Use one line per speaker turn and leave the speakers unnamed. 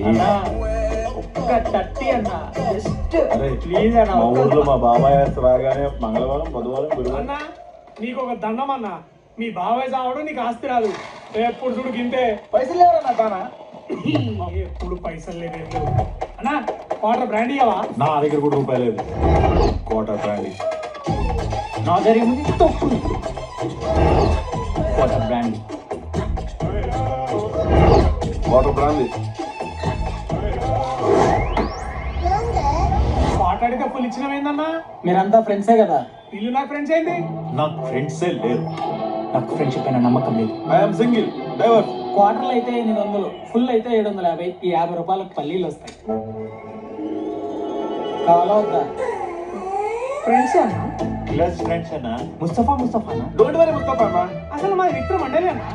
అన్నా ఒక్క 30 అన్నా జస్ట్ ప్లీజ్ అన్న.
మా ఊర్లో మా బాబాయ్ రాగానే మంగళవారం బుధవారం గురువారం
అన్నా నీకు ఒక దండం అన్నా, మీ బాబాయ్ చావడం నీకు ఆస్తి రాదు. ఎప్పుడు చూడు గింతే.
పైసలు లేవన్నా తానా
ఎప్పుడు పైసలు లేవు అన్నా. వాటర్ బ్రాండ్ ఇవ్వవా?
నా దగ్గర కూడా రూపాయి లేదు. కోటర్ బ్రాండ్
నా దగ్గర ముందు తప్పు వాటర్ బ్రాండ్
వాటర్ బ్రాండ్
మాట్లాడితే ఫుల్ ఇచ్చినవేందన్నా?
మీరంతా ఫ్రెండ్సే కదా.
వీళ్ళు నాకు ఫ్రెండ్స్ ఏంది?
నాకు ఫ్రెండ్సే లేరు.
నాకు ఫ్రెండ్షిప్ అయినా నమ్మకం లేదు.
I'm single divorce.
క్వార్టర్లు అయితే 800, ఫుల్ అయితే 750. ఈ 50 రూపాయలకు పల్లీలు వస్తాయి. కావాలా వద్దా?
ఫ్రెండ్స్ అన్నా?
క్లాస్ ఫ్రెండ్స్ అన్నా.
ముస్తఫానా?
డోంట్ వరీ ముస్తఫా అన్న.
అసలు మాది విక్రమ్ మండలి అన్నా.